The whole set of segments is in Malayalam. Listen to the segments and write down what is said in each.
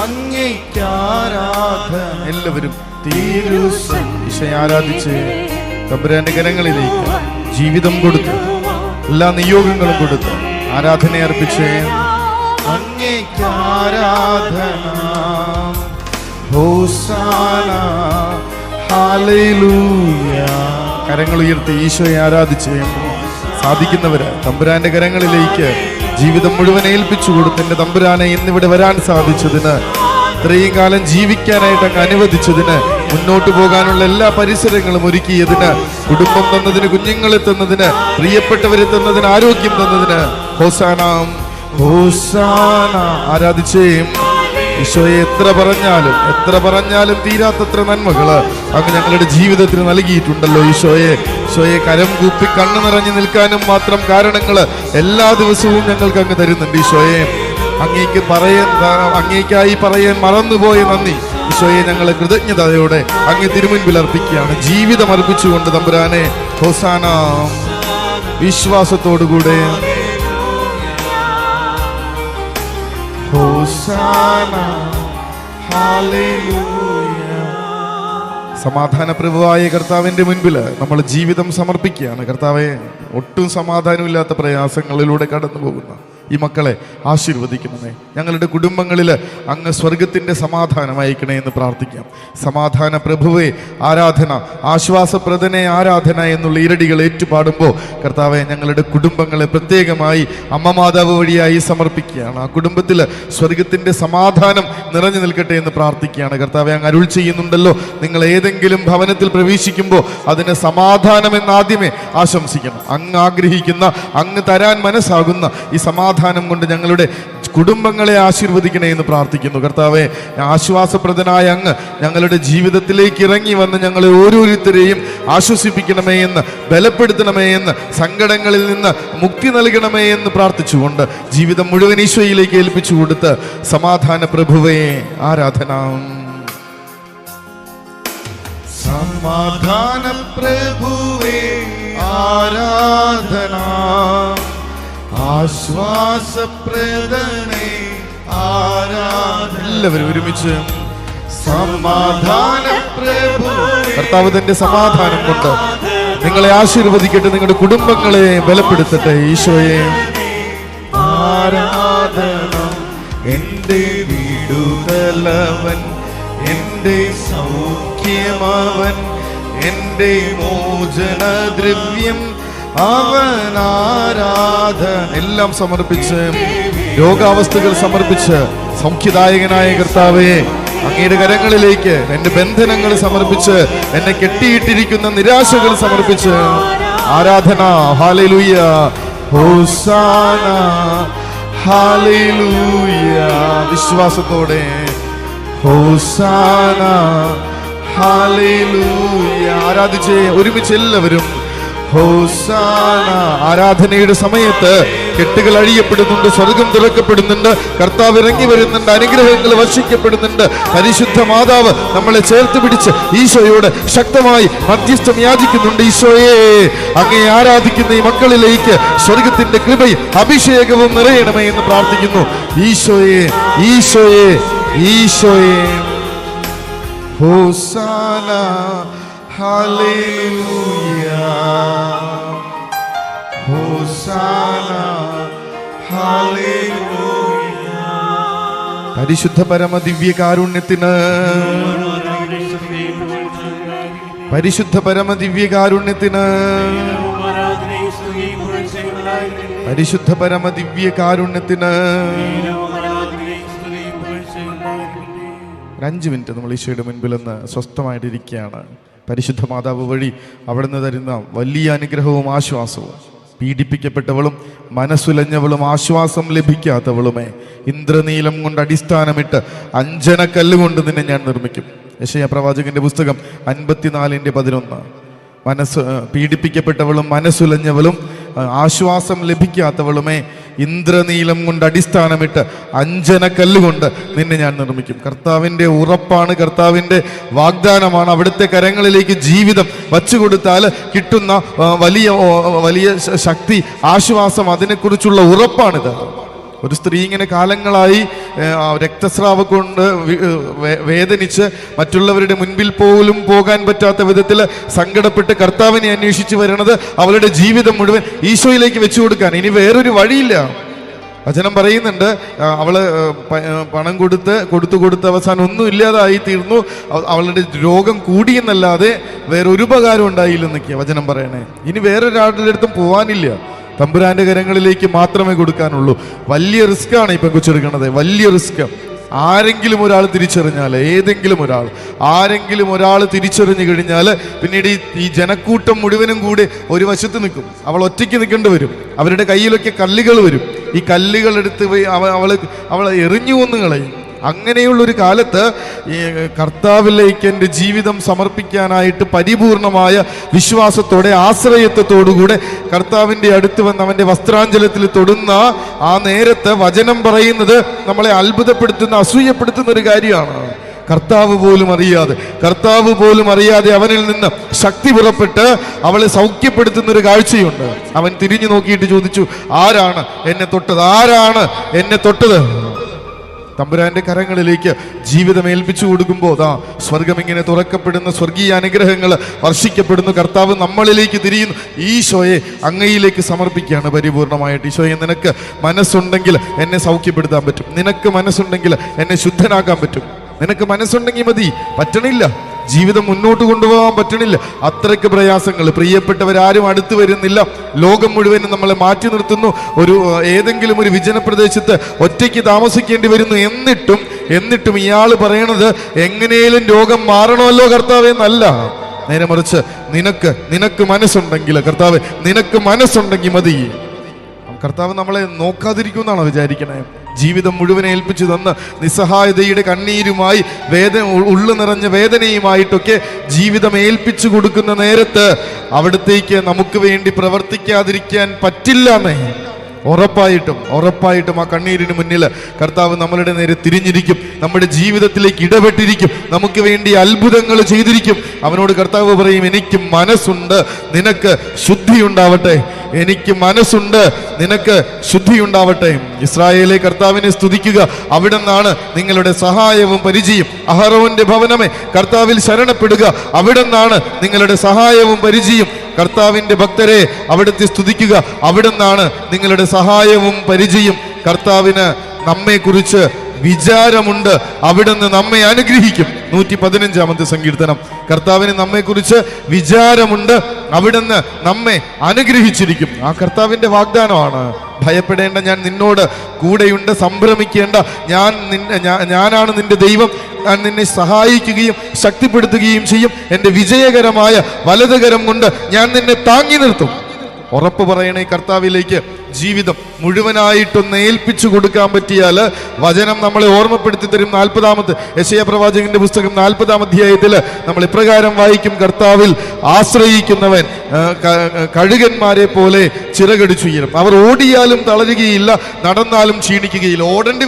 അങ്ങേക്ക് ആരാധന. എല്ലാവരും ഈശോയെ ആരാധിച്ച് തമ്പുരാന്റെ കരങ്ങളിലേക്ക് ജീവിതം കൊടുത്ത് എല്ലാ നിയോഗങ്ങളും കൊടുത്ത് ആരാധന അർപ്പിച്ച് അങ്ങേക്ക് ആരാധന. ഹോസാന ഹല്ലേലൂയ. കരങ്ങൾ ഉയർത്തി ഈശോയെ ആരാധിച്ച് സാധിക്കുന്നവര് തമ്പുരാന്റെ കരങ്ങളിലേക്ക് ജീവിതം മുഴുവൻ ഏൽപ്പിച്ചു കൊടുത്ത് എൻ്റെ തമ്പുരാനെ ഇന്നിവിടെ വരാൻ സാധിച്ചതിന്, ഇത്രയും കാലം ജീവിക്കാനായിട്ട് അങ്ങ് അനുവദിച്ചതിന്, മുന്നോട്ട് പോകാനുള്ള എല്ലാ പരിസരങ്ങളും ഒരുക്കിയതിന്, കുടുംബം തന്നതിന്, കുഞ്ഞുങ്ങളെ തന്നതിന്, പ്രിയപ്പെട്ടവരെ തന്നതിന്, ആരോഗ്യം തന്നതിന് ഹോസാന ഹോസാന. ആരാധിച്ചേ ഈശോയെ എത്ര പറഞ്ഞാലും തീരാത്തത്ര നന്മകള് അങ്ങ് ഞങ്ങളുടെ ജീവിതത്തിൽ നൽകിയിട്ടുണ്ടല്ലോ. ഈശോയെ കരം കൂപ്പി കണ്ണു നിറഞ്ഞു നിൽക്കാനും മാത്രം കാരണങ്ങള് എല്ലാ ദിവസവും ഞങ്ങൾക്ക് അങ്ങ് തരുന്നുണ്ട്. ഈശോയെ അങ്ങേക്കായി പറയാൻ മറന്നുപോയ നന്ദി ഈശോയെ ഞങ്ങളെ കൃതജ്ഞതയോടെ അങ്ങ് തിരുമുൻപിൽ അർപ്പിക്കുകയാണ്. ജീവിതം അർപ്പിച്ചുകൊണ്ട് തമ്പുരാനെ ഹോസാന. വിശ്വാസത്തോടുകൂടെ ഹോസാന ഹല്ലേലൂയ. സമാധാന പ്രഭുവായ കർത്താവിന്റെ മുൻപിൽ നമ്മൾ ജീവിതം സമർപ്പിക്കുകയാണ്. കർത്താവെ, ഒട്ടും സമാധാനമില്ലാത്ത പ്രയാസങ്ങളിലൂടെ കടന്നു പോകുന്ന ഈ മക്കളെ ആശീർവദിക്കണമേ. ഞങ്ങളുടെ കുടുംബങ്ങളിൽ അങ്ങ് സ്വർഗത്തിൻ്റെ സമാധാനം അയക്കണേ എന്ന് പ്രാർത്ഥിക്കാം. സമാധാന പ്രഭുവേ ആരാധന, ആശ്വാസപ്രദനെ ആരാധന എന്നുള്ള ഇരടികൾ ഏറ്റുപാടുമ്പോൾ കർത്താവെ, ഞങ്ങളുടെ കുടുംബങ്ങളെ പ്രത്യേകമായി അമ്മ മാതാവ് വഴിയായി സമർപ്പിക്കുകയാണ്. ആ കുടുംബത്തിൽ സ്വർഗത്തിൻ്റെ സമാധാനം നിറഞ്ഞു നിൽക്കട്ടെ എന്ന് പ്രാർത്ഥിക്കുകയാണ്. കർത്താവെ, അങ്ങ് അരുൾ ചെയ്യുന്നുണ്ടല്ലോ, നിങ്ങൾ ഏതെങ്കിലും ഭവനത്തിൽ പ്രവേശിക്കുമ്പോൾ അതിന് സമാധാനം എന്നാദ്യമേ ആശംസിക്കണം. അങ്ങ് ആഗ്രഹിക്കുന്ന, അങ്ങ് തരാൻ മനസ്സാകുന്ന ഈ സമാധാനം കൊണ്ട് ഞങ്ങളുടെ കുടുംബങ്ങളെ ആശീർവദിക്കണേ എന്ന് പ്രാർത്ഥിക്കുന്നു. കർത്താവെ, ആശ്വാസപ്രദനായ അങ്ങ് ഞങ്ങളുടെ ജീവിതത്തിലേക്ക് ഇറങ്ങി വന്ന് ഞങ്ങളെ ഓരോരുത്തരെയും ആശ്വസിപ്പിക്കണമേ എന്ന്, ബലപ്പെടുത്തണമേ എന്ന്, സങ്കടങ്ങളിൽ നിന്ന് മുക്തി നൽകണമേ എന്ന് പ്രാർത്ഥിച്ചുകൊണ്ട് ജീവിതം മുഴുവൻ ഈശോയിലേക്ക് ഏൽപ്പിച്ചു കൊടുത്ത് സമാധാന പ്രഭുവേ ആരാധന. സമാധാന പ്രഭുവേ ആരാധന, ആശ്വാസപ്രദനേ ആരാധന. എല്ലാവരും ഒരുമിച്ച് സമാധാന പ്രഭു. കർത്താവ് തന്റെ സമാധാനം കൊണ്ട് നിങ്ങളെ ആശീർവദിക്കട്ടെ, നിങ്ങളുടെ കുടുംബങ്ങളെ ബലപ്പെടുത്തട്ടെ. ഈശോയെ ആരാധന. എൻ്റെ വിടുതലവൻ, എൻ്റെ സൗഖ്യമവൻ, എൻ്റെ മോചനദ്രവ്യം അവൻ ആരാധന. എല്ലാം സമർപ്പിച്ച്, രോഗാവസ്ഥകൾ സമർപ്പിച്ച്, സൗഖ്യദായകനായ കർത്താവേ അങ്ങയുടെ കരങ്ങളിലേക്ക് എൻ്റെ ബന്ധനങ്ങൾ സമർപ്പിച്ച്, എന്നെ കെട്ടിയിട്ടിരിക്കുന്ന നിരാശകൾ സമർപ്പിച്ച് ആരാധന. ഹല്ലേലൂയ ഹോസാന ഹല്ലേലൂയ. വിശ്വാസത്തോടെ ഹോസാന ഹല്ലേലൂയ. ആരാധിച്ച് ഒരുമിച്ച് എല്ലാവരും ഹോസാന. ആരാധനയുടെ സമയത്ത് കെട്ടുകൾ അഴിയപ്പെടുന്നുണ്ട്, സ്വർഗം തുറക്കപ്പെടുന്നുണ്ട്, കർത്താവ് ഇറങ്ങി വരുന്നുണ്ട്, അനുഗ്രഹങ്ങൾ വർഷിക്കപ്പെടുന്നുണ്ട്. പരിശുദ്ധ മാതാവ് നമ്മളെ ചേർത്ത് പിടിച്ച് ഈശോയോട് ശക്തമായി മധ്യസ്ഥം യാചിക്കുന്നുണ്ട്. ഈശോയെ, അങ്ങയെ ആരാധിക്കുന്ന ഈ മക്കളിലേക്ക് സ്വർഗത്തിന്റെ കൃപയും അഭിഷേകവും നിറയണമേ എന്ന് പ്രാർത്ഥിക്കുന്നു. ഈശോയെ ഈശോയെ ഈശോയെ. ഹോസാന ഹല്ലേലൂയ ഹോസാന ഹല്ലേലൂയ. പരിശുദ്ധ പരമ ദിവ്യ കാരുണ്യത്തിന്, പരിശുദ്ധ പരമ ദിവ്യ കാരുണ്യത്തിന്, പരിശുദ്ധ പരമ ദിവ്യ കാരുണ്യത്തിന്. 5 മിനിറ്റ് നമ്മൾ ഈശോയുടെ മുൻപിൽ നിന്ന് സ്വസ്ഥമായിട്ടിരിക്കുകയാണ്. പരിശുദ്ധ മാതാവ് വഴി അവിടുന്ന് തരുന്ന വലിയ അനുഗ്രഹവും ആശ്വാസവും. പീഡിപ്പിക്കപ്പെട്ടവളും മനസ്സുലഞ്ഞവളും ആശ്വാസം ലഭിക്കാത്തവളുമേ, ഇന്ദ്രനീലം കൊണ്ട് അടിസ്ഥാനമിട്ട് അഞ്ജനക്കല്ലുകൊണ്ട് നിന്നെ ഞാൻ നിർമ്മിക്കും. യെശയ്യാ പ്രവാചകന്റെ പുസ്തകം 54:11. പീഡിപ്പിക്കപ്പെട്ടവളും മനസ്സുലഞ്ഞവളും ആശ്വാസം ലഭിക്കാത്തവളുമേ, ഇന്ദ്രനീലം കൊണ്ട് അടിസ്ഥാനമിട്ട് അഞ്ജനക്കല്ലുകൊണ്ട് നിന്നെ ഞാൻ നിർമ്മിക്കും. കർത്താവിൻ്റെ ഉറപ്പാണ്, കർത്താവിൻ്റെ വാഗ്ദാനമാണ്. അവിടുത്തെ കരങ്ങളിലേക്ക് ജീവിതം വച്ചുകൊടുത്താൽ കിട്ടുന്ന വലിയ വലിയ ശക്തി, ആശ്വാസം, അതിനെക്കുറിച്ചുള്ള ഉറപ്പാണിത്. ഒരു സ്ത്രീ ഇങ്ങനെ കാലങ്ങളായി രക്തസ്രാവം കൊണ്ട് വേദനിച്ച് മറ്റുള്ളവരുടെ മുൻപിൽ പോലും പോകാൻ പറ്റാത്ത വിധത്തിൽ സങ്കടപ്പെട്ട് കർത്താവിനെ അന്വേഷിച്ച് വരണത് അവളുടെ ജീവിതം മുഴുവൻ ഈശോയിലേക്ക് വെച്ചു കൊടുക്കാൻ. ഇനി വേറൊരു വഴിയില്ല. വചനം പറയുന്നുണ്ട്, അവള് പണം കൊടുത്ത് അവസാനം ഒന്നും ഇല്ലാതായി തീർന്നു. അവളുടെ രോഗം കൂടിയെന്നല്ലാതെ വേറൊരു ഉപകാരം ഉണ്ടായില്ലെന്നൊക്കെയാ വചനം പറയണേ. ഇനി വേറൊരാളുടെ അടുത്തും പോവാനില്ല, തമ്പുരാന്റെ കരങ്ങളിലേക്ക് മാത്രമേ കൊടുക്കാനുള്ളൂ. വലിയ റിസ്ക്കാണ് ഈ പെങ്കൊച്ചെടുക്കണത്, വലിയ റിസ്ക്. ആരെങ്കിലും ഒരാൾ തിരിച്ചറിഞ്ഞാൽ, ആരെങ്കിലും ഒരാൾ തിരിച്ചറിഞ്ഞു കഴിഞ്ഞാൽ പിന്നീട് ഈ ജനക്കൂട്ടം മുഴുവനും കൂടി ഒരു വശത്ത് നിൽക്കും. അവൾ ഒറ്റയ്ക്ക് നിൽക്കേണ്ടി വരും. അവരുടെ കയ്യിലൊക്കെ കല്ലുകൾ വരും. ഈ കല്ലുകൾ എടുത്ത് പോയി അവളെ എറിഞ്ഞു കൊന്നു കളയും. അങ്ങനെയുള്ളൊരു കാലത്ത് ഈ കർത്താവിലേക്ക് എൻ്റെ ജീവിതം സമർപ്പിക്കാനായിട്ട് പരിപൂർണമായ വിശ്വാസത്തോടെ ആശ്രയത്വത്തോടുകൂടെ കർത്താവിൻ്റെ അടുത്ത് വന്ന് അവൻ്റെ വസ്ത്രാഞ്ചലത്തിൽ തൊടുന്ന ആ നേരത്ത് വചനം പറയുന്നത് നമ്മളെ അത്ഭുതപ്പെടുത്തുന്ന, അസൂയപ്പെടുത്തുന്ന ഒരു കാര്യമാണ്. കർത്താവ് പോലും അറിയാതെ അവനിൽ നിന്ന് ശക്തി പുറപ്പെട്ട് അവളെ സൗഖ്യപ്പെടുത്തുന്ന ഒരു കാഴ്ചയുണ്ട്. അവൻ തിരിഞ്ഞു നോക്കിയിട്ട് ചോദിച്ചു, ആരാണ് എന്നെ തൊട്ടത്? തമ്പുരാന്റെ കരങ്ങളിലേക്ക് ജീവിതം ഏൽപ്പിച്ചു കൊടുക്കുമ്പോൾ സ്വർഗം ഇങ്ങനെ തുറക്കപ്പെടുന്ന, സ്വർഗീയ അനുഗ്രഹങ്ങൾ വർഷിക്കപ്പെടുന്നു. കർത്താവ് നമ്മളിലേക്ക് തിരിയുന്നു. ഈശോയെ അങ്ങയിലേക്ക് സമർപ്പിക്കുകയാണ് പരിപൂർണമായിട്ട്. ഈശോയെ, നിനക്ക് മനസ്സുണ്ടെങ്കിൽ എന്നെ സൗഖ്യപ്പെടുത്താൻ പറ്റും, നിനക്ക് മനസ്സുണ്ടെങ്കിൽ എന്നെ ശുദ്ധനാക്കാൻ പറ്റും, നിനക്ക് മനസ്സുണ്ടെങ്കിൽ മതി. പറ്റണില്ല, ജീവിതം മുന്നോട്ട് കൊണ്ടുപോകാൻ പറ്റണില്ല, അത്രയ്ക്ക് പ്രയാസങ്ങൾ. പ്രിയപ്പെട്ടവരാരും അടുത്ത് വരുന്നില്ല, ലോകം മുഴുവനും നമ്മളെ മാറ്റി നിർത്തുന്നു. ഏതെങ്കിലും ഒരു വിജന പ്രദേശത്ത് ഒറ്റയ്ക്ക് താമസിക്കേണ്ടി വരുന്നു. എന്നിട്ടും ഇയാൾ പറയണത് എങ്ങനെയും രോഗം മാറണമല്ലോ കർത്താവേ എന്നല്ല. നേരെ മറിച്ച് നിനക്ക് മനസ്സുണ്ടെങ്കിൽ, കർത്താവേ നിനക്ക് മനസ്സുണ്ടെങ്കിൽ മതി. കർത്താവ് നമ്മളെ നോക്കാതിരിക്കുമെന്നാണോ വിചാരിക്കണേ? ജീവിതം മുഴുവൻ ഏൽപ്പിച്ചു തന്ന് നിസ്സഹായതയുടെ കണ്ണീരുമായി ഉള്ളു നിറഞ്ഞ വേദനയുമായിട്ടൊക്കെ ജീവിതം ഏൽപ്പിച്ചു കൊടുക്കുന്ന നേരത്ത് അവിടത്തേക്ക് നമുക്ക് വേണ്ടി പ്രവർത്തിക്കാതിരിക്കാൻ പറ്റില്ലെന്നേ. ഉറപ്പായിട്ടും ആ കണ്ണീരിന് മുന്നിൽ കർത്താവ് നമ്മളുടെ നേരെ തിരിഞ്ഞിരിക്കും, നമ്മുടെ ജീവിതത്തിലേക്ക് ഇടപെട്ടിരിക്കും, നമുക്ക് വേണ്ടി അത്ഭുതങ്ങൾ ചെയ്തിരിക്കും. അവനോട് കർത്താവ് പറയും, എനിക്ക് മനസ്സുണ്ട്, നിനക്ക് ശുദ്ധിയുണ്ടാവട്ടെ. എനിക്ക് മനസ്സുണ്ട്, നിനക്ക് ശുദ്ധിയുണ്ടാവട്ടെ. ഇസ്രായേലെ കർത്താവിനെ സ്തുതിക്കുക, അവിടെ നിന്നാണ് നിങ്ങളുടെ സഹായവും പരിചയം. അഹറോന്റെ ഭവനമേ കർത്താവിൽ ശരണപ്പെടുക, അവിടെ നിന്നാണ് നിങ്ങളുടെ സഹായവും പരിചയം. കർത്താവിന്റെ ഭക്തരെ അവിടുത്തെ സ്തുതിക്കുക, അവിടെ നിന്നാണ് നിങ്ങളുടെ സഹായവും പരിചയം. കർത്താവിന് നമ്മെക്കുറിച്ച് വിചാരമുണ്ട്, അവിടുന്ന് നമ്മെ അനുഗ്രഹിക്കും. 115-ാമത്തെ സങ്കീർത്തനം. കർത്താവിന് നമ്മെക്കുറിച്ച് വിചാരമുണ്ട്, അവിടുന്ന് നമ്മെ അനുഗ്രഹിച്ചിരിക്കും. ആ കർത്താവിന്റെ വാഗ്ദാനമാണ്. ഭയപ്പെടേണ്ട, ഞാൻ നിന്നോട് കൂടെയുണ്ട്, സംഭ്രമിക്കേണ്ട, ഞാനാണ് നിന്റെ ദൈവം, ഞാൻ നിന്നെ സഹായിക്കുകയും ശക്തിപ്പെടുത്തുകയും ചെയ്യും. എൻ്റെ വിജയകരമായ വലതുകരം കൊണ്ട് ഞാൻ നിന്നെ താങ്ങി നിർത്തും. ഉറപ്പ് പറയണേ, കർത്താവിലേക്ക് ജീവിതം മുഴുവനായിട്ടൊന്ന് ഏൽപ്പിച്ചു കൊടുക്കാൻ പറ്റിയാൽ വചനം നമ്മളെ ഓർമ്മപ്പെടുത്തി തരും. 40-ാമത്തെ യെശയ്യാ പ്രവാചകന്റെ പുസ്തകം 40-ാം അധ്യായത്തിൽ നമ്മൾ ഇപ്രകാരം വായിക്കും, കർത്താവിൽ ആശ്രയിക്കുന്നവൻ കഴുകന്മാരെ പോലെ ചിറകടിച്ചുയരും. അവർ ഓടിയാലും തളരുകയില്ല, നടന്നാലും ക്ഷീണിക്കുകയില്ല. ഓടേണ്ടി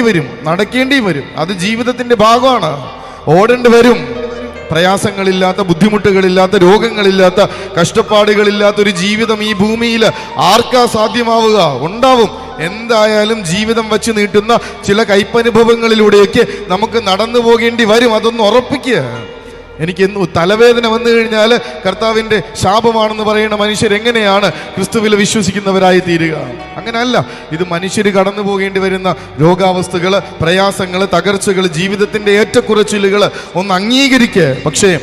വരും, നടക്കേണ്ടിയും വരും. അത് ജീവിതത്തിന്റെ ഭാഗമാണ്. ഓടേണ്ടി വരും. പ്രയാസങ്ങളില്ലാത്ത, ബുദ്ധിമുട്ടുകളില്ലാത്ത, രോഗങ്ങളില്ലാത്ത, കഷ്ടപ്പാടുകളില്ലാത്ത ഒരു ജീവിതം ഈ ഭൂമിയിൽ ആർക്കാ സാധ്യമാവുക? ഉണ്ടാവും. എന്തായാലും ജീവിതം വച്ച് നീട്ടുന്ന ചില കയ്പനുഭവങ്ങളിലൂടെയൊക്കെ നമുക്ക് നടന്നു പോകേണ്ടി വരും. അതൊന്ന് ഉറപ്പിക്കുക. എനിക്ക് തലവേദന വന്നു കഴിഞ്ഞാൽ കർത്താവിൻ്റെ ശാപമാണെന്ന് പറയുന്ന മനുഷ്യരെങ്ങനെയാണ് ക്രിസ്തുവിൽ വിശ്വസിക്കുന്നവരായി തീരുക? അങ്ങനെയല്ല. ഇത് മനുഷ്യർ കടന്നു പോകേണ്ടി വരുന്ന രോഗാവസ്ഥകൾ, പ്രയാസങ്ങൾ, തകർച്ചകൾ, ജീവിതത്തിൻ്റെ ഏറ്റക്കുറച്ചിലുകൾ ഒന്ന് അംഗീകരിക്കുക. പക്ഷേ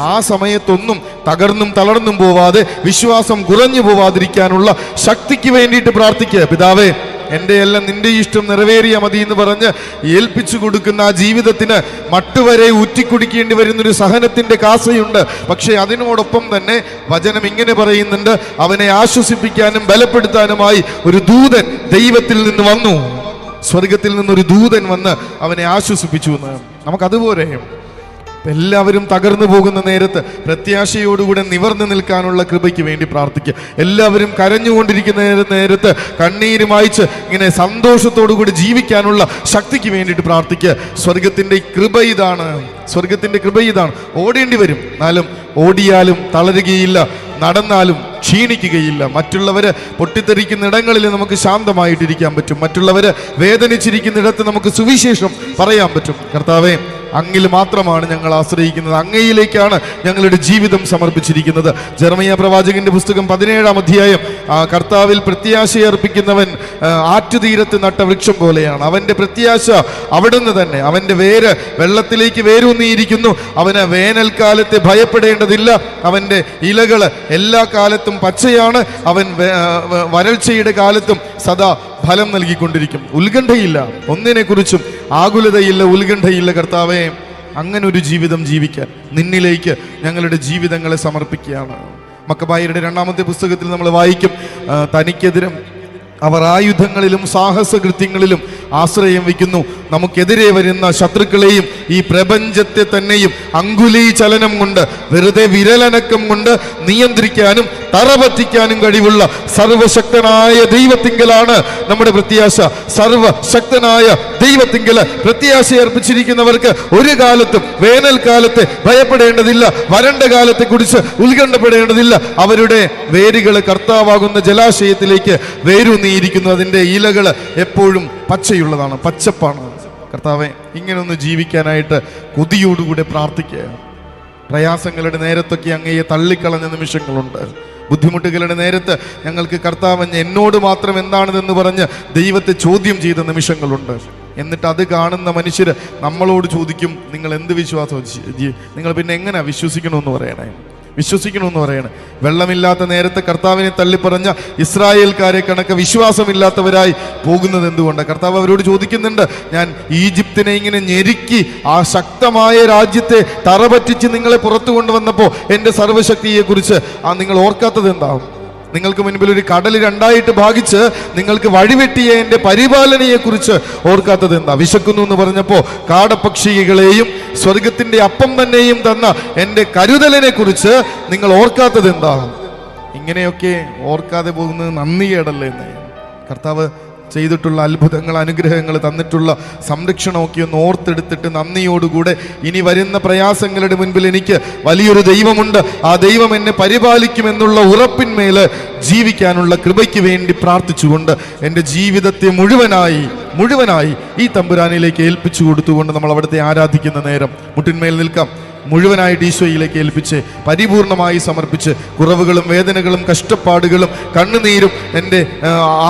ആ സമയത്തൊന്നും തകർന്നും തളർന്നും പോവാതെ, വിശ്വാസം കുറഞ്ഞു പോവാതിരിക്കാനുള്ള ശക്തിക്ക് വേണ്ടിയിട്ട് പ്രാർത്ഥിക്കുക. പിതാവേ, എൻ്റെ എല്ലാം നിന്റെ ഇഷ്ടം നിറവേറിയ മതി എന്ന് പറഞ്ഞ് ഏൽപ്പിച്ചു കൊടുക്കുന്ന ആ ജീവിതത്തിന് മട്ടുവരെ ഊറ്റിക്കുടിക്കേണ്ടി വരുന്നൊരു സഹനത്തിൻ്റെ കാസയുണ്ട്. പക്ഷേ അതിനോടൊപ്പം തന്നെ വചനം ഇങ്ങനെ പറയുന്നുണ്ട്, അവനെ ആശ്വസിപ്പിക്കാനും ബലപ്പെടുത്താനുമായി ഒരു ദൂതൻ ദൈവത്തിൽ നിന്ന് വന്നു. സ്വർഗത്തിൽ നിന്നൊരു ദൂതൻ വന്ന് അവനെ ആശ്വസിപ്പിച്ചു എന്ന്. നമുക്കതുപോലെ എല്ലാവരും തകർന്നു പോകുന്ന നേരത്ത് പ്രത്യാശയോടുകൂടെ നിവർന്നു നിൽക്കാനുള്ള കൃപയ്ക്ക് വേണ്ടി പ്രാർത്ഥിക്കുക. എല്ലാവരും കരഞ്ഞുകൊണ്ടിരിക്കുന്ന നേരത്ത് കണ്ണീര് മായ്ച്ച് ഇങ്ങനെ സന്തോഷത്തോടുകൂടി ജീവിക്കാനുള്ള ശക്തിക്ക് വേണ്ടിയിട്ട് പ്രാർത്ഥിക്കുക. സ്വർഗത്തിൻ്റെ കൃപ ഇതാണ്. ഓടേണ്ടി വരും, എന്നാലും ഓടിയാലും തളരുകയില്ല, നടന്നാലും ക്ഷീണിക്കുകയില്ല. മറ്റുള്ളവര് പൊട്ടിത്തെറിക്കുന്ന ഇടങ്ങളിൽ നമുക്ക് ശാന്തമായിട്ടിരിക്കാൻ പറ്റും. മറ്റുള്ളവര് വേദനിച്ചിരിക്കുന്നിടത്ത് നമുക്ക് സുവിശേഷം പറയാൻ പറ്റും. കർത്താവേ, അങ്ങിൽ മാത്രമാണ് ഞങ്ങൾ ആശ്രയിക്കുന്നത്. അങ്ങയിലേക്കാണ് ഞങ്ങളുടെ ജീവിതം സമർപ്പിച്ചിരിക്കുന്നത്. ജെറമയ്യ പ്രവാചകന്റെ പുസ്തകം 17-ാം അധ്യായം, കർത്താവിൽ പ്രത്യാശയർപ്പിക്കുന്നവൻ ആറ്റുതീരത്ത് നട്ട വൃക്ഷം പോലെയാണ്. അവന്റെ പ്രത്യാശ അവിടുന്ന് തന്നെ. അവന്റെ വേര് വെള്ളത്തിലേക്ക് വേരൂന്നിയിരിക്കുന്നു. അവന് വേനൽക്കാലത്തെ ഭയപ്പെടേണ്ടതില്ല. അവന്റെ ഇലകൾ എല്ലാ കാലത്തും പച്ചയാണ്. അവൻ വരൾച്ചയുടെ കാലത്തും സദാ ഫലം നൽകിക്കൊണ്ടിരിക്കും. ഉത്കണ്ഠയില്ല, ഒന്നിനെക്കുറിച്ചും ആകുലതയില്ല, ഉത്കണ്ഠയില്ല. കർത്താവേ, അങ്ങനെ ഒരു ജീവിതം ജീവിക്കാൻ നിന്നിലേക്ക് ഞങ്ങളുടെ ജീവിതങ്ങളെ സമർപ്പിക്കുകയാണ്. മക്കബായരുടെ 2-ാമത്തെ പുസ്തകത്തിൽ നമ്മൾ വായിക്കും, തനിക്കെതിരെ അവർ ആയുധങ്ങളിലും സാഹസകൃത്യങ്ങളിലും ആശ്രയം വയ്ക്കുന്നു. നമുക്കെതിരെ വരുന്ന ശത്രുക്കളെയും ഈ പ്രപഞ്ചത്തെ തന്നെയും അങ്കുലീ ചലനം കൊണ്ട്, വെറുതെ വിരലനക്കം കൊണ്ട് നിയന്ത്രിക്കാനും തറപറ്റിക്കാനും കഴിവുള്ള സർവശക്തനായ ദൈവത്തിങ്കലാണ് നമ്മുടെ പ്രത്യാശ. സർവശക്തനായ ദൈവത്തിങ്കൽ പ്രത്യാശ അർപ്പിച്ചിരിക്കുന്നവർക്ക് ഒരു കാലത്തും വേനൽക്കാലത്തെ ഭയപ്പെടേണ്ടതില്ല, വരണ്ട കാലത്തെ കുറിച്ച് ഉത്കണ്ഠപ്പെടേണ്ടതില്ല. അവരുടെ വേരുകൾ കർത്താവാകുന്ന ജലാശയത്തിലേക്ക് വേരൂന്നിയിരിക്കുന്നു. അതിൻ്റെ ഇലകൾ എപ്പോഴും പച്ചയുള്ളതാണ്, പച്ചപ്പാണ്. കർത്താവെ, ഇങ്ങനൊന്ന് ജീവിക്കാനായിട്ട് കൊതിയോടുകൂടെ പ്രാർത്ഥിക്കുക. പ്രയാസങ്ങളുടെ നേരത്തൊക്കെ അങ്ങയെ തള്ളിക്കളഞ്ഞ നിമിഷങ്ങളുണ്ട്. ബുദ്ധിമുട്ടുകളുടെ നേരത്ത് ഞങ്ങൾക്ക് കർത്താവ് എന്നോട് മാത്രം എന്താണിതെന്ന് പറഞ്ഞ് ദൈവത്തെ ചോദ്യം ചെയ്ത നിമിഷങ്ങളുണ്ട്. എന്നിട്ട് അത് കാണുന്ന മനുഷ്യർ നമ്മളോട് ചോദിക്കും, നിങ്ങൾ എന്ത് വിശ്വാസം, നിങ്ങൾ പിന്നെ എങ്ങനെ വിശ്വസിക്കണമെന്ന് പറയണേ. വെള്ളമില്ലാത്ത നേരത്തെ കർത്താവിനെ തള്ളിപ്പറഞ്ഞ ഇസ്രായേൽക്കാരെ കണക്ക് വിശ്വാസമില്ലാത്തവരായി പോകുന്നത് എന്തുകൊണ്ട്? കർത്താവ് അവരോട് ചോദിക്കുന്നുണ്ട്, ഞാൻ ഈജിപ്തിനെ ഇങ്ങനെ ഞെരുക്കി ആ ശക്തമായ രാജ്യത്തെ തറപറ്റിച്ച് നിങ്ങളെ പുറത്തു കൊണ്ടുവന്നപ്പോൾ എൻ്റെ സർവ്വശക്തിയെക്കുറിച്ച് നിങ്ങൾ ഓർക്കാത്തത് എന്താവും? നിങ്ങൾക്ക് മുൻപിൽ ഒരു കടൽ 2ആയിട്ട് ഭാഗിച്ച് നിങ്ങൾക്ക് വഴിവെട്ടിയ എൻ്റെ പരിപാലനയെക്കുറിച്ച് ഓർക്കാത്തത് എന്താ? വിശക്കുന്നു എന്ന് പറഞ്ഞപ്പോൾ കാടപ്പക്ഷികളെയും സ്വർഗത്തിൻ്റെ അപ്പം തന്നെയും തന്ന എൻ്റെ കരുതലിനെ കുറിച്ച് നിങ്ങൾ ഓർക്കാത്തത് എന്താ? ഇങ്ങനെയൊക്കെ ഓർക്കാതെ പോകുന്നത് നന്ദികേടല്ലേ എന്ന്. കർത്താവ് ചെയ്തിട്ടുള്ള അത്ഭുതങ്ങൾ, അനുഗ്രഹങ്ങൾ, തന്നിട്ടുള്ള സംരക്ഷണമൊക്കെ ഒന്ന് ഓർത്തെടുത്തിട്ട് നന്ദിയോടുകൂടെ ഇനി വരുന്ന പ്രയാസങ്ങളുടെ മുൻപിൽ എനിക്ക് വലിയൊരു ദൈവമുണ്ട്, ആ ദൈവം എന്നെ പരിപാലിക്കുമെന്നുള്ള ഉറപ്പിന്മേൽ ജീവിക്കാനുള്ള കൃപയ്ക്ക് വേണ്ടി പ്രാർത്ഥിച്ചുകൊണ്ട് എൻ്റെ ജീവിതത്തെ മുഴുവനായി ഈ തമ്പുരാനിലേക്ക് ഏൽപ്പിച്ചു കൊടുത്തുകൊണ്ട് നമ്മൾ അവിടുത്തെ ആരാധിക്കുന്ന നേരം മുട്ടിന്മേൽ നിൽക്കാം. മുഴുവനായിട്ട് ഈശോയിലേക്ക് ഏൽപ്പിച്ച് പരിപൂർണമായി സമർപ്പിച്ച് കുറവുകളും വേദനകളും കഷ്ടപ്പാടുകളും കണ്ണുനീരും എൻ്റെ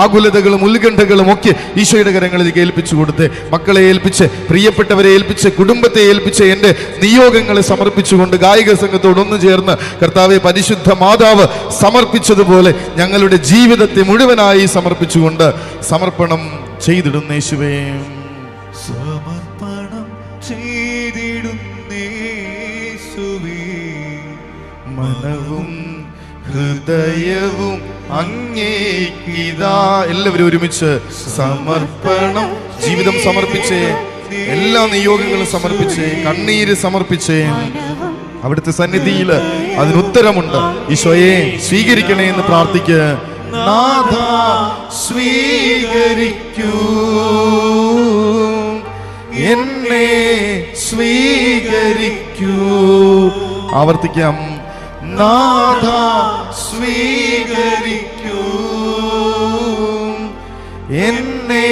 ആകുലതകളും ഉത്കണ്ഠകളും ഒക്കെ ഈശോയുടെ കരങ്ങളിലേക്ക് ഏൽപ്പിച്ചു കൊടുത്ത്, മക്കളെ ഏൽപ്പിച്ച്, പ്രിയപ്പെട്ടവരെ ഏൽപ്പിച്ച്, കുടുംബത്തെ ഏൽപ്പിച്ച്, എൻ്റെ നിയോഗങ്ങളെ സമർപ്പിച്ചുകൊണ്ട് ഗായിക സംഘത്തോടൊന്നു ചേർന്ന് കർത്താവെ, പരിശുദ്ധ മാതാവ് സമർപ്പിച്ചതുപോലെ ഞങ്ങളുടെ ജീവിതത്തെ മുഴുവനായി സമർപ്പിച്ചുകൊണ്ട് സമർപ്പണം ചെയ്തിടുന്ന യേശുവേ, സമർപ്പണം ചെയ്തിടുന്നേ മനവും ഹൃദയവും അങ്ങേക്കിതാ. എല്ലാവരും ഒരുമിച്ച് സമർപ്പണം. ജീവിതം സമർപ്പിച്ചേ, എല്ലാ നിയോഗങ്ങളും സമർപ്പിച്ചേ, കണ്ണീര് സമർപ്പിച്ചേ. അവിടുത്തെ സന്നിധിയിൽ അതിനുത്തരമുണ്ട്. ഈശോയെ സ്വീകരിക്കണേ എന്ന് പ്രാർത്ഥിക്കുക. നാഥ സ്വീകരിക്കൂ, എന്നെ സ്വീകരിക്കൂ. ആവർത്തിക്കാം. നാഥ സ്വീകരിക്കൂ, എന്നെ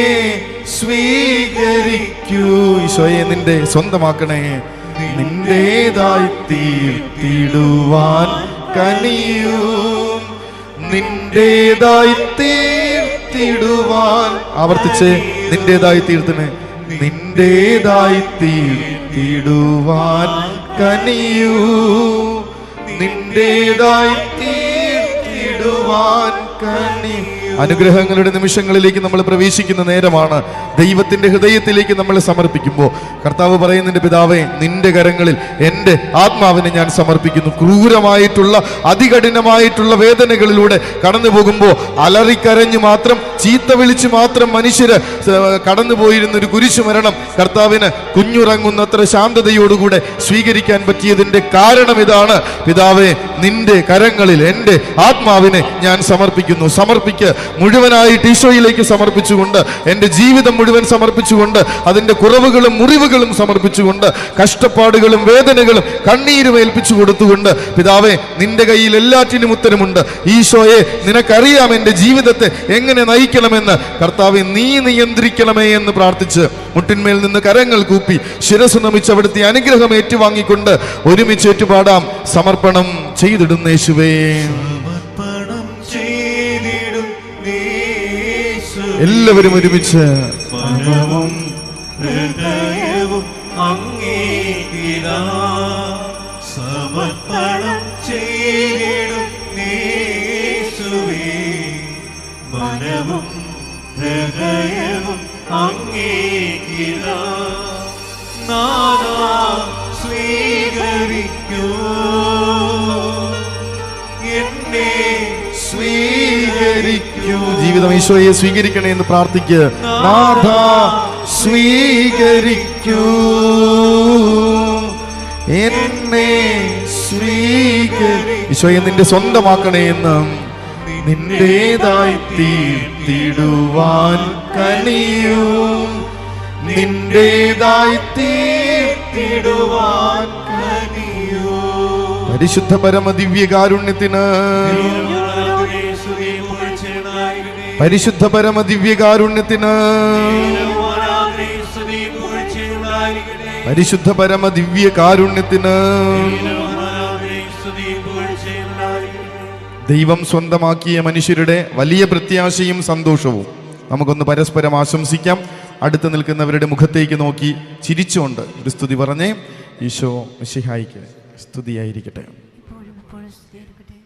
സ്വീകരിക്കൂ. ഈശോയെ നിന്റെ സ്വന്തമാക്കണേ, നിന്റേതായി തീർത്തിടുവാൻ കനിയൂ, നിന്റേതായി തീർത്തിടുവാൻ. ആവർത്തിച്ച്, നിന്റേതായി തീർത്തണേ, നിന്റേതായി തീർത്തിടുവാൻ കനിയൂ, നിന്റേതായി തീർത്തിടുവാൻ കനിയൂ. അനുഗ്രഹങ്ങളുടെ നിമിഷങ്ങളിലേക്ക് നമ്മൾ പ്രവേശിക്കുന്ന നേരമാണ്. ദൈവത്തിന്റെ ഹൃദയത്തിലേക്ക് നമ്മൾ സമർപ്പിക്കുമ്പോൾ കർത്താവ് പറയുന്നുണ്ട്, പിതാവേ, നിന്റെ കരങ്ങളിൽ എൻ്റെ ആത്മാവിനെ ഞാൻ സമർപ്പിക്കുന്നു. ക്രൂരമായിട്ടുള്ള അതികഠിനമായിട്ടുള്ള വേദനകളിലൂടെ കടന്നു പോകുമ്പോൾ അലറിക്കരഞ്ഞു മാത്രം, ചീത്ത വിളിച്ച് മാത്രം മനുഷ്യര് കടന്നുപോയിരുന്ന ഒരു കുരിശു മരണം കർത്താവിന് കുഞ്ഞുറങ്ങുന്നത്ര ശാന്തതയോടുകൂടെ സ്വീകരിക്കാൻ പറ്റിയതിൻ്റെ കാരണം ഇതാണ്. പിതാവേ, നിന്റെ കരങ്ങളിൽ എൻ്റെ ആത്മാവിനെ ഞാൻ സമർപ്പിക്കുന്നു. സമർപ്പിക്ക് മുഴുവനായിട്ട് ഈശോയിലേക്ക് സമർപ്പിച്ചുകൊണ്ട്, എൻ്റെ ജീവിതം മുഴുവൻ സമർപ്പിച്ചുകൊണ്ട്, അതിൻ്റെ കുറവുകളും മുറിവുകളും സമർപ്പിച്ചുകൊണ്ട്, കഷ്ടപ്പാടുകളും വേദനകളും കണ്ണീരും ഏൽപ്പിച്ചു കൊടുത്തുകൊണ്ട്, പിതാവേ നിന്റെ കയ്യിൽ എല്ലാറ്റിനും ഉത്തരമുണ്ട്. ഈശോയെ, നിനക്കറിയാം എൻ്റെ ജീവിതത്തെ എങ്ങനെ നയിക്കണമെന്ന്. കർത്താവെ, നീ നിയന്ത്രിക്കണമേ എന്ന് പ്രാർത്ഥിച്ച് മുട്ടിന്മേൽ നിന്ന് കരങ്ങൾ കൂപ്പി ശിരസ് നമിച്ച് അവിടുത്തെ അനുഗ്രഹം ഏറ്റുവാങ്ങിക്കൊണ്ട് ഒരുമിച്ച് ഏറ്റുപാടാം. സമർപ്പണം ചെയ്തിടുന്ന യേശുവേ. സമർപ്പണം ചെയ്തിടുന്നേ യേശുവേ. എല്ലാവരും ഒരുമിച്ച് മനവും ഹൃദയവും അങ്ങേക്കിതാ. സമർപ്പണം ചെയ്തിടുന്നേ യേശുവേ. മനവും ഹൃദയവും അങ്ങേക്കിതാ. നാഥാ സ്വീകരിക്കൂ, എന്നെ സ്വീകരിക്കൂ. ജീവിതം ഈശോയെ സ്വീകരിക്കണേ എന്ന് പ്രാർത്ഥിക്കുക. നാഥ സ്വീകരിക്കൂ, എന്നെ ഈശോയെ നിന്റെ സ്വന്തമാക്കണേ എന്ന്. നിന്റേതായി തീർത്തിടുവാൻ കനിയൂ, നിന്റേതായി തീർത്തിടുവാൻ കനിയൂ. പരിശുദ്ധ പരമ ദിവ്യകാരുണ്യത്തിന്, പരിശുദ്ധ പരമ ദിവ്യകാരുണ്യത്തിന്, പരിശുദ്ധ പരമ ദിവ്യകാരുണ്യത്തിന്. ദൈവം സ്വന്തമാക്കിയ മനുഷ്യരുടെ വലിയ പ്രത്യാശയും സന്തോഷവും നമുക്കൊന്ന് പരസ്പരം ആശംസിക്കാം. അടുത്ത് നിൽക്കുന്നവരുടെ മുഖത്തേക്ക് നോക്കി ചിരിച്ചുകൊണ്ട് ഒരു സ്തുതി പറഞ്ഞേ. ഈശോ മിശിഹായിക്ക് സ്തുതിയായിരിക്കട്ടെ. ഇപ്പോഴും സ്തുതിയായിരിക്കട്ടെ.